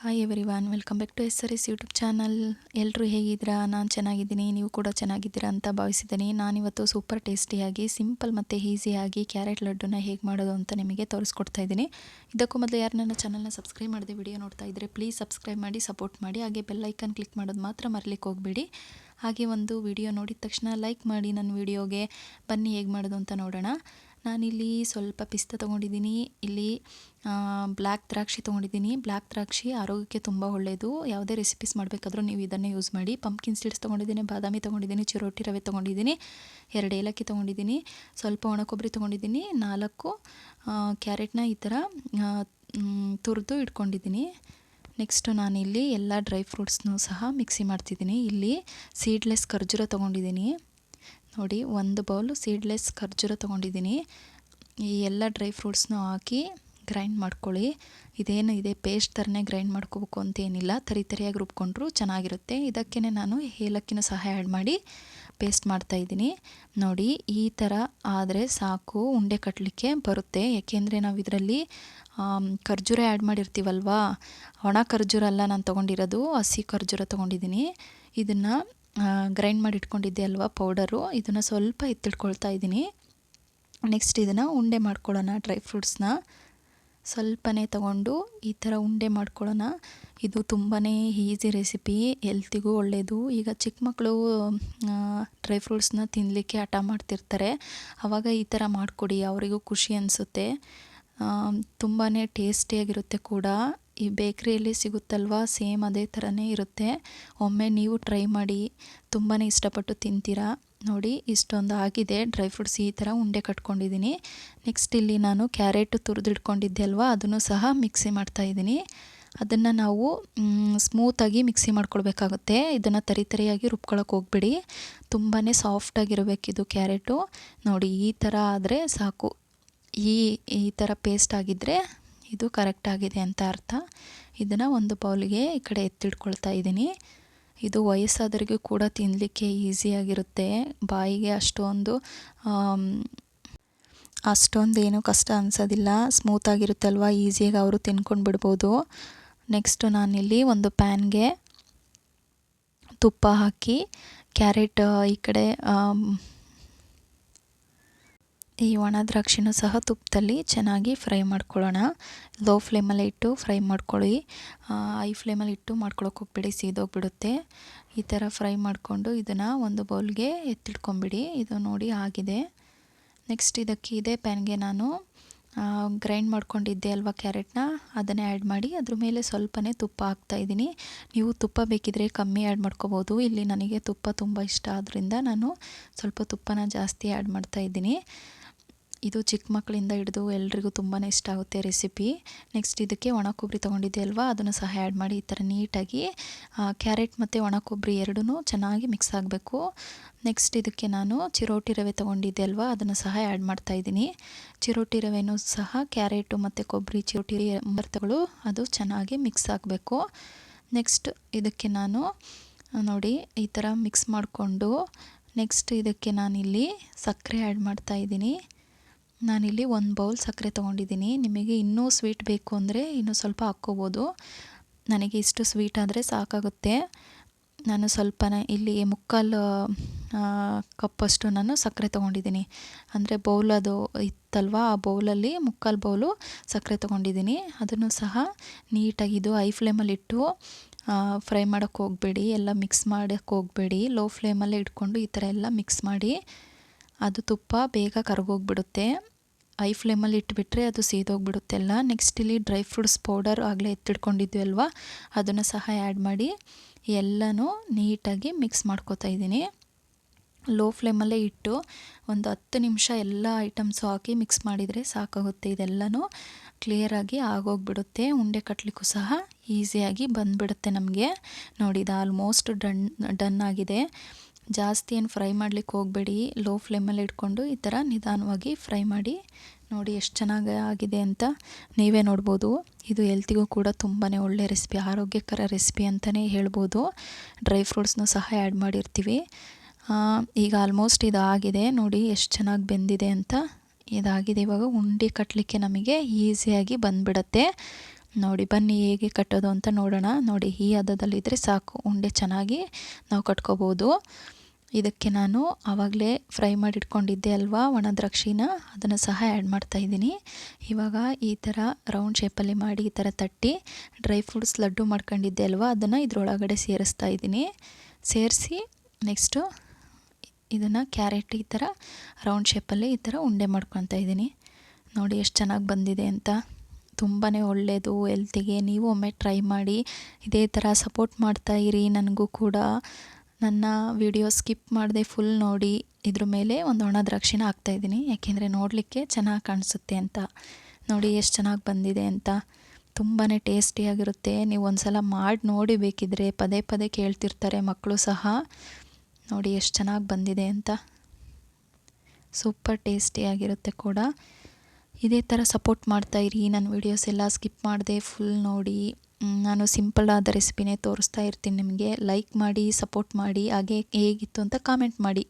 Hi everyone, welcome back to SRS YouTube channel. ಎಲ್ಲರೂ ಹೇಗಿದ್ದೀರಾ? ನಾನು ಚೆನ್ನಾಗಿದ್ದೀನಿ, ನೀವು ಕೂಡ ಚೆನ್ನಾಗಿದ್ದೀರಾ ಅಂತ ಭಾವಿಸಿದ್ದೀನಿ. ನಾನಿವತ್ತು ಸೂಪರ್ ಟೇಸ್ಟಿಯಾಗಿ ಸಿಂಪಲ್ ಮತ್ತು ಈಸಿಯಾಗಿ ಕ್ಯಾರೆಟ್ ಲಡ್ಡುನ ಹೇಗೆ ಮಾಡೋದು ಅಂತ ನಿಮಗೆ ತೋರಿಸ್ಕೊಡ್ತಾ ಇದ್ದೀನಿ. ಇದಕ್ಕೂ ಮೊದಲು ಯಾರು ನನ್ನ ಚಾನಲ್ನ ಸಬ್ಸ್ಕ್ರೈಬ್ ಮಾಡದೆ ವಿಡಿಯೋ ನೋಡ್ತಾ ಇದ್ದರೆ ಪ್ಲೀಸ್ ಸಬ್ಸ್ಕ್ರೈಬ್ ಮಾಡಿ, ಸಪೋರ್ಟ್ ಮಾಡಿ. ಹಾಗೆ ಬೆಲ್ ಐಕನ್ ಕ್ಲಿಕ್ ಮಾಡೋದು ಮಾತ್ರ ಮರಲಿಕ್ಕೆ ಹೋಗಬೇಡಿ. ಹಾಗೆ ಒಂದು ವಿಡಿಯೋ ನೋಡಿದ ತಕ್ಷಣ ಲೈಕ್ ಮಾಡಿ ನನ್ನ ವಿಡಿಯೋಗೆ. ಬನ್ನಿ ಹೇಗೆ ಮಾಡೋದು ಅಂತ ನೋಡೋಣ. ನಾನಿಲ್ಲಿ ಸ್ವಲ್ಪ ಪಿಸ್ತಾ ತೊಗೊಂಡಿದ್ದೀನಿ, ಇಲ್ಲಿ ಬ್ಲ್ಯಾಕ್ ದ್ರಾಕ್ಷಿ ತೊಗೊಂಡಿದ್ದೀನಿ. ಬ್ಲ್ಯಾಕ್ ದ್ರಾಕ್ಷಿ ಆರೋಗ್ಯಕ್ಕೆ ತುಂಬ ಒಳ್ಳೆಯದು. ಯಾವುದೇ ರೆಸಿಪೀಸ್ ಮಾಡಬೇಕಾದ್ರೂ ನೀವು ಇದನ್ನೇ ಯೂಸ್ ಮಾಡಿ. ಪಂಪ್ಕಿನ್ ಸೀಡ್ಸ್ ತೊಗೊಂಡಿದ್ದೀನಿ, ಬಾದಾಮಿ ತೊಗೊಂಡಿದ್ದೀನಿ, ಚಿರೋಟಿ ರವೆ ತೊಗೊಂಡಿದ್ದೀನಿ, 2 ಏಲಕ್ಕಿ ತೊಗೊಂಡಿದ್ದೀನಿ, ಸ್ವಲ್ಪ ಒಣ ಕೊಬ್ಬರಿ ತೊಗೊಂಡಿದ್ದೀನಿ, 4 ಕ್ಯಾರೆಟ್ನ ಈ ಥರ ತುರಿದು ಇಟ್ಕೊಂಡಿದ್ದೀನಿ. ನೆಕ್ಸ್ಟು ನಾನಿಲ್ಲಿ ಎಲ್ಲ ಡ್ರೈ ಫ್ರೂಟ್ಸ್ನೂ ಸಹ ಮಿಕ್ಸಿ ಮಾಡ್ತಿದ್ದೀನಿ. ಇಲ್ಲಿ ಸೀಡ್ಲೆಸ್ ಖರ್ಜೂರ ತೊಗೊಂಡಿದ್ದೀನಿ ನೋಡಿ, 1 ಬೌಲು ಸೀಡ್ಲೆಸ್ ಖರ್ಜೂರ ತೊಗೊಂಡಿದ್ದೀನಿ. ಈ ಎಲ್ಲ ಡ್ರೈ ಫ್ರೂಟ್ಸ್ನೂ ಹಾಕಿ ಗ್ರೈಂಡ್ ಮಾಡ್ಕೊಳ್ಳಿ. ಇದೇನು ಇದೆ ಪೇಸ್ಟ್ ಥರನೇ ಗ್ರೈಂಡ್ ಮಾಡ್ಕೋಬೇಕು ಅಂತೇನಿಲ್ಲ, ತರಿಯಾಗಿ ರುಬ್ಕೊಂಡ್ರು ಚೆನ್ನಾಗಿರುತ್ತೆ. ಇದಕ್ಕೇ ನಾನು ಏಲಕ್ಕಿನೂ ಸಹ ಆ್ಯಡ್ ಮಾಡಿ ಪೇಸ್ಟ್ ಮಾಡ್ತಾಯಿದ್ದೀನಿ. ನೋಡಿ, ಈ ಥರ ಆದರೆ ಸಾಕು, ಉಂಡೆ ಕಟ್ಟಲಿಕ್ಕೆ ಬರುತ್ತೆ. ಯಾಕೆಂದರೆ ನಾವು ಇದರಲ್ಲಿ ಖರ್ಜೂರ ಆ್ಯಡ್ ಮಾಡಿರ್ತೀವಲ್ವಾ, ಒಣ ಖರ್ಜೂರ ಅಲ್ಲ ನಾನು ತೊಗೊಂಡಿರೋದು, ಹಸಿ ಖರ್ಜೂರ ತೊಗೊಂಡಿದ್ದೀನಿ. ಇದನ್ನು ಗ್ರೈಂಡ್ ಮಾಡಿ ಇಟ್ಕೊಂಡಿದ್ದೆ ಅಲ್ವಾ ಪೌಡರು, ಇದನ್ನು ಸ್ವಲ್ಪ ಎತ್ತಿಟ್ಕೊಳ್ತಾ ಇದ್ದೀನಿ. ನೆಕ್ಸ್ಟ್ ಇದನ್ನು ಉಂಡೆ ಮಾಡ್ಕೊಳ್ಳೋಣ. ಡ್ರೈ ಫ್ರೂಟ್ಸ್ನ ಸ್ವಲ್ಪನೇ ತಗೊಂಡು ಈ ಥರ ಉಂಡೆ ಮಾಡ್ಕೊಳ್ಳೋಣ. ಇದು ತುಂಬಾ ಈಸಿ ರೆಸಿಪಿ, ಹೆಲ್ತಿಗೂ ಒಳ್ಳೆಯದು. ಈಗ ಚಿಕ್ಕ ಮಕ್ಕಳು ಡ್ರೈ ಫ್ರೂಟ್ಸ್ನ ತಿನ್ನಲಿಕ್ಕೆ ಹಠ ಮಾಡ್ತಿರ್ತಾರೆ, ಆವಾಗ ಈ ಥರ ಮಾಡಿಕೊಡಿ, ಅವರಿಗೂ ಖುಷಿ ಅನಿಸುತ್ತೆ. ತುಂಬಾ ಟೇಸ್ಟಿಯಾಗಿರುತ್ತೆ ಕೂಡ. ಈ ಬೇಕ್ರಿಯಲ್ಲಿ ಸಿಗುತ್ತಲ್ವ, ಸೇಮ್ ಅದೇ ಥರನೇ ಇರುತ್ತೆ. ಒಮ್ಮೆ ನೀವು ಟ್ರೈ ಮಾಡಿ, ತುಂಬಾ ಇಷ್ಟಪಟ್ಟು ತಿಂತೀರಾ. ನೋಡಿ, ಇಷ್ಟೊಂದು ಆಗಿದೆ. ಡ್ರೈ ಫ್ರೂಟ್ಸ್ ಈ ಥರ ಉಂಡೆ ಕಟ್ಕೊಂಡಿದ್ದೀನಿ. ನೆಕ್ಸ್ಟ್ ಇಲ್ಲಿ ನಾನು ಕ್ಯಾರೆಟ್ ತುರಿದಿಟ್ಕೊಂಡಿದ್ದೆ ಅಲ್ವಾ, ಅದನ್ನು ಸಹ ಮಿಕ್ಸಿ ಮಾಡ್ತಾಯಿದ್ದೀನಿ. ಅದನ್ನು ನಾವು ಸ್ಮೂತಾಗಿ ಮಿಕ್ಸಿ ಮಾಡ್ಕೊಳ್ಬೇಕಾಗುತ್ತೆ. ಇದನ್ನು ತರಿಯಾಗಿ ರುಬ್ಕೊಳ್ಳೋಕೆ ಹೋಗ್ಬೇಡಿ, ತುಂಬಾ ಸಾಫ್ಟಾಗಿರಬೇಕಿದು ಕ್ಯಾರೆಟು. ನೋಡಿ, ಈ ಥರ ಆದರೆ ಸಾಕು. ಈ ಥರ ಪೇಸ್ಟ್ ಆಗಿದ್ದರೆ ಇದು ಕರೆಕ್ಟ್ ಆಗಿದೆ ಅಂತ ಅರ್ಥ. ಇದನ್ನು ಒಂದು ಬೌಲಿಗೆ ಈ ಕಡೆ ಎತ್ತಿಟ್ಕೊಳ್ತಾ ಇದ್ದೀನಿ. ಇದು ವಯಸ್ಸಾದವರಿಗೂ ಕೂಡ ತಿನ್ನಲಿಕ್ಕೆ ಈಸಿಯಾಗಿರುತ್ತೆ. ಬಾಯಿಗೆ ಅಷ್ಟೊಂದೇನು ಕಷ್ಟ ಅನಿಸೋದಿಲ್ಲ, ಸ್ಮೂತಾಗಿರುತ್ತಲ್ವ, ಈಸಿಯಾಗಿ ಅವರು ತಿನ್ಕೊಂಡು ಬಿಡ್ಬೋದು. ನೆಕ್ಸ್ಟು ನಾನಿಲ್ಲಿ ಒಂದು ಪ್ಯಾನ್ಗೆ ತುಪ್ಪ ಹಾಕಿ ಕ್ಯಾರೆಟ್ ಈ ಕಡೆ ಈ ಒಣ ದ್ರಾಕ್ಷಿನೂ ಸಹ ತುಪ್ಪದಲ್ಲಿ ಚೆನ್ನಾಗಿ ಫ್ರೈ ಮಾಡ್ಕೊಳ್ಳೋಣ. ಲೋ ಫ್ಲೇಮಲ್ಲೇ ಇಟ್ಟು ಫ್ರೈ ಮಾಡ್ಕೊಳ್ಳಿ, ಹೈ ಫ್ಲೇಮಲ್ಲಿ ಇಟ್ಟು ಮಾಡ್ಕೊಳಕ್ಕೆ ಹೋಗ್ಬಿಡಿ, ಸೀದೋಗ್ಬಿಡುತ್ತೆ. ಈ ಥರ ಫ್ರೈ ಮಾಡಿಕೊಂಡು ಇದನ್ನು ಒಂದು ಬೌಲ್ಗೆ ಎತ್ತಿಟ್ಕೊಂಬಿಡಿ. ಇದು ನೋಡಿ ಆಗಿದೆ. ನೆಕ್ಸ್ಟ್ ಇದೇ ಪ್ಯಾನ್ಗೆ ನಾನು ಗ್ರೈಂಡ್ ಮಾಡ್ಕೊಂಡಿದ್ದೆ ಅಲ್ವಾ ಕ್ಯಾರೆಟ್ನ, ಅದನ್ನೇ ಆ್ಯಡ್ ಮಾಡಿ ಅದ್ರ ಮೇಲೆ ಸ್ವಲ್ಪನೇ ತುಪ್ಪ ಹಾಕ್ತಾಯಿದ್ದೀನಿ. ನೀವು ತುಪ್ಪ ಬೇಕಿದ್ರೆ ಕಮ್ಮಿ ಆ್ಯಡ್ ಮಾಡ್ಕೋಬೋದು. ಇಲ್ಲಿ ನನಗೆ ತುಪ್ಪ ತುಂಬ ಇಷ್ಟ ಆದ್ದರಿಂದ ನಾನು ಸ್ವಲ್ಪ ತುಪ್ಪನ ಜಾಸ್ತಿ ಆ್ಯಡ್ ಮಾಡ್ತಾಯಿದ್ದೀನಿ. ಇದು ಚಿಕ್ಕ ಮಕ್ಕಳಿಂದ ಹಿಡಿದು ಎಲ್ರಿಗೂ ತುಂಬಾ ಇಷ್ಟ ಆಗುತ್ತೆ ರೆಸಿಪಿ. ನೆಕ್ಸ್ಟ್ ಇದಕ್ಕೆ ಒಣ ಕೊಬ್ಬರಿ ತೊಗೊಂಡಿದ್ದೆ ಅಲ್ವಾ, ಅದನ್ನು ಸಹ ಆ್ಯಡ್ ಮಾಡಿ ಈ ಥರ ನೀಟಾಗಿ ಕ್ಯಾರೆಟ್ ಮತ್ತು ಒಣ ಕೊಬ್ಬರಿ ಎರಡೂ ಚೆನ್ನಾಗಿ ಮಿಕ್ಸ್ ಆಗಬೇಕು. ನೆಕ್ಸ್ಟ್ ಇದಕ್ಕೆ ನಾನು ಚಿರೋಟಿ ರವೆ ತೊಗೊಂಡಿದ್ದೆ ಅಲ್ವಾ, ಅದನ್ನು ಸಹ ಆ್ಯಡ್ ಮಾಡ್ತಾಯಿದ್ದೀನಿ. ಚಿರೋಟಿ ರವೆನೂ ಸಹ ಕ್ಯಾರೆಟು ಮತ್ತು ಕೊಬ್ಬರಿ ಚಿರೋಟಿ ಪದಾರ್ಥಗಳು ಅದು ಚೆನ್ನಾಗಿ ಮಿಕ್ಸ್ ಆಗಬೇಕು. ನೆಕ್ಸ್ಟ್ ಇದಕ್ಕೆ ನಾನು ನೋಡಿ ಈ ಥರ ಮಿಕ್ಸ್ ಮಾಡಿಕೊಂಡು ನೆಕ್ಸ್ಟ್ ಇದಕ್ಕೆ ನಾನಿಲ್ಲಿ ಸಕ್ಕರೆ ಆ್ಯಡ್ ಮಾಡ್ತಾಯಿದ್ದೀನಿ. ನಾನಿಲ್ಲಿ 1 ಬೌಲ್ ಸಕ್ಕರೆ ತೊಗೊಂಡಿದ್ದೀನಿ. ನಿಮಗೆ ಇನ್ನೂ ಸ್ವೀಟ್ ಬೇಕು ಅಂದರೆ ಇನ್ನೂ ಸ್ವಲ್ಪ ಹಾಕ್ಕೋಬೋದು. ನನಗೆ ಇಷ್ಟು ಸ್ವೀಟ್ ಆದರೆ ಸಾಕಾಗುತ್ತೆ. ನಾನು ಇಲ್ಲಿ 3/4 ಕಪ್ಪಷ್ಟು ನಾನು ಸಕ್ಕರೆ ತೊಗೊಂಡಿದ್ದೀನಿ. ಅಂದರೆ ಬೌಲ್ ಅದು ಇತ್ತಲ್ವ, ಆ ಬೌಲಲ್ಲಿ 3/4 ಬೌಲು ಸಕ್ಕರೆ ತೊಗೊಂಡಿದ್ದೀನಿ. ಅದನ್ನು ಸಹ ನೀಟಾಗಿ ಇದು ಹೈ ಫ್ಲೇಮಲ್ಲಿಟ್ಟು ಫ್ರೈ ಮಾಡೋಕ್ಕೆ ಹೋಗಬೇಡಿ, ಎಲ್ಲ ಮಿಕ್ಸ್ ಮಾಡೋಕ್ಕೆ ಹೋಗಬೇಡಿ. ಲೋ ಫ್ಲೇಮಲ್ಲೇ ಇಟ್ಕೊಂಡು ಈ ಥರ ಎಲ್ಲ ಮಿಕ್ಸ್ ಮಾಡಿ. ಅದು ತುಪ್ಪ ಬೇಗ ಕರಗೋಗ್ಬಿಡುತ್ತೆ. ಹೈ ಫ್ಲೇಮಲ್ಲಿ ಇಟ್ಬಿಟ್ರೆ ಅದು ಸೀದೋಗ್ಬಿಡುತ್ತೆಲ್ಲ. ನೆಕ್ಸ್ಟ್ ಇಲ್ಲಿ ಡ್ರೈ ಫ್ರೂಟ್ಸ್ ಪೌಡರ್ ಆಗಲೇ ಎತ್ತಿಟ್ಕೊಂಡಿದ್ವಿ ಅಲ್ವಾ, ಅದನ್ನು ಸಹ ಆ್ಯಡ್ ಮಾಡಿ ಎಲ್ಲನೂ ನೀಟಾಗಿ ಮಿಕ್ಸ್ ಮಾಡ್ಕೊತಾ ಇದ್ದೀನಿ. ಲೋ ಫ್ಲೇಮಲ್ಲೇ ಇಟ್ಟು ಒಂದು 10 ನಿಮಿಷ ಎಲ್ಲ ಐಟಮ್ಸು ಹಾಕಿ ಮಿಕ್ಸ್ ಮಾಡಿದರೆ ಸಾಕಾಗುತ್ತೆ. ಇದೆಲ್ಲನೂ ಕ್ಲಿಯರಾಗಿ ಆಗೋಗ್ಬಿಡುತ್ತೆ. ಉಂಡೆ ಕಟ್ಟಲಿಕ್ಕೂ ಸಹ ಈಸಿಯಾಗಿ ಬಂದುಬಿಡುತ್ತೆ ನಮಗೆ. ನೋಡಿ, ಇದು ಆಲ್ಮೋಸ್ಟ್ ಡನ್ ಆಗಿದೆ. ಜಾಸ್ತಿ ಏನು ಫ್ರೈ ಮಾಡಲಿಕ್ಕೆ ಹೋಗಬೇಡಿ, ಲೋ ಫ್ಲೇಮಲ್ಲಿ ಇಟ್ಕೊಂಡು ಈ ಥರ ನಿಧಾನವಾಗಿ ಫ್ರೈ ಮಾಡಿ. ನೋಡಿ ಎಷ್ಟು ಚೆನ್ನಾಗಿ ಆಗಿದೆ ಅಂತ ನೀವೇ ನೋಡ್ಬೋದು. ಇದು ಹೆಲ್ತಿಗೂ ಕೂಡ ತುಂಬಾ ಒಳ್ಳೆ ರೆಸಿಪಿ, ಆರೋಗ್ಯಕರ ರೆಸಿಪಿ ಅಂತಲೇ ಹೇಳ್ಬೋದು. ಡ್ರೈ ಫ್ರೂಟ್ಸ್ನೂ ಸಹ ಆ್ಯಡ್ ಮಾಡಿರ್ತೀವಿ. ಈಗ ಆಲ್ಮೋಸ್ಟ್ ಇದು ಆಗಿದೆ ನೋಡಿ, ಎಷ್ಟು ಚೆನ್ನಾಗಿ ಬೆಂದಿದೆ ಅಂತ. ಇದಾಗಿದೆ. ಇವಾಗ ಉಂಡೆ ಕಟ್ಟಲಿಕ್ಕೆ ನಮಗೆ ಈಸಿಯಾಗಿ ಬಂದುಬಿಡತ್ತೆ. ನೋಡಿ ಬನ್ನಿ ಹೇಗೆ ಕಟ್ಟೋದು ಅಂತ ನೋಡೋಣ. ನೋಡಿ ಈ ಹದದಲ್ಲಿದ್ದರೆ ಸಾಕು, ಉಂಡೆ ಚೆನ್ನಾಗಿ ನಾವು ಕಟ್ಕೋಬೋದು. ಇದಕ್ಕೆ ನಾನು ಆವಾಗಲೇ ಫ್ರೈ ಮಾಡಿ ಇಟ್ಕೊಂಡಿದ್ದೆ ಅಲ್ವಾ ಒಣ ದ್ರಾಕ್ಷಿನ, ಅದನ್ನು ಸಹ ಆ್ಯಡ್ ಮಾಡ್ತಾಯಿದ್ದೀನಿ. ಇವಾಗ ಈ ಥರ ರೌಂಡ್ ಶೇಪಲ್ಲಿ ಮಾಡಿ ಈ ಥರ ತಟ್ಟಿ ಡ್ರೈ ಫ್ರೂಟ್ಸ್ ಲಡ್ಡು ಮಾಡ್ಕೊಂಡಿದ್ದೆ ಅಲ್ವಾ, ಅದನ್ನು ಇದರೊಳಗಡೆ ಸೇರಿಸ್ತಾ ಇದ್ದೀನಿ. ಸೇರಿಸಿ ನೆಕ್ಸ್ಟು ಇದನ್ನು ಕ್ಯಾರೆಟ್ ಈ ಥರ ರೌಂಡ್ ಶೇಪಲ್ಲಿ ಈ ಥರ ಉಂಡೆ ಮಾಡ್ಕೊತಾ ಇದ್ದೀನಿ. ನೋಡಿ ಎಷ್ಟು ಚೆನ್ನಾಗಿ ಬಂದಿದೆ ಅಂತ. ತುಂಬಾ ಒಳ್ಳೆಯದು ಹೆಲ್ತಿಗೆ. ನೀವು ಒಮ್ಮೆ ಟ್ರೈ ಮಾಡಿ. ಇದೇ ಥರ ಸಪೋರ್ಟ್ ಮಾಡ್ತಾಯಿರಿ ನನಗೂ ಕೂಡ. ನನ್ನ ವಿಡಿಯೋ ಸ್ಕಿಪ್ ಮಾಡದೆ ಫುಲ್ ನೋಡಿ. ಇದ್ರ ಮೇಲೆ ಒಂದು ಒಣ ದ್ರಾಕ್ಷಿನ ಹಾಕ್ತಾಯಿದ್ದೀನಿ, ಯಾಕೆಂದರೆ ನೋಡಲಿಕ್ಕೆ ಚೆನ್ನಾಗಿ ಕಾಣಿಸುತ್ತೆ ಅಂತ. ನೋಡಿ ಎಷ್ಟು ಚೆನ್ನಾಗಿ ಬಂದಿದೆ ಅಂತ. ತುಂಬಾ ಟೇಸ್ಟಿಯಾಗಿರುತ್ತೆ. ನೀವು ಒಂದು ಸಲ ಮಾಡಿ ನೋಡಿ, ಬೇಕಿದ್ದರೆ ಪದೇ ಪದೇ ಕೇಳ್ತಿರ್ತಾರೆ ಮಕ್ಕಳು ಸಹ. ನೋಡಿ ಎಷ್ಟು ಚೆನ್ನಾಗಿ ಬಂದಿದೆ ಅಂತ. ಸೂಪರ್ ಟೇಸ್ಟಿಯಾಗಿರುತ್ತೆ ಕೂಡ. ಇದೇ ಥರ ಸಪೋರ್ಟ್ ಮಾಡ್ತಾಯಿರಿ. ನನ್ನ ವೀಡಿಯೋಸ್ ಎಲ್ಲ ಸ್ಕಿಪ್ ಮಾಡದೆ ಫುಲ್ ನೋಡಿ. ನಾನು ಸಿಂಪಲ್ ಆದ ರೆಸಿಪಿನೇ ತೋರಿಸ್ತಾ ಇರ್ತೀನಿ ನಿಮಗೆ. ಲೈಕ್ ಮಾಡಿ, ಸಪೋರ್ಟ್ ಮಾಡಿ, ಹಾಗೆ ಹೇಗಿತ್ತು ಅಂತ ಕಾಮೆಂಟ್ ಮಾಡಿ.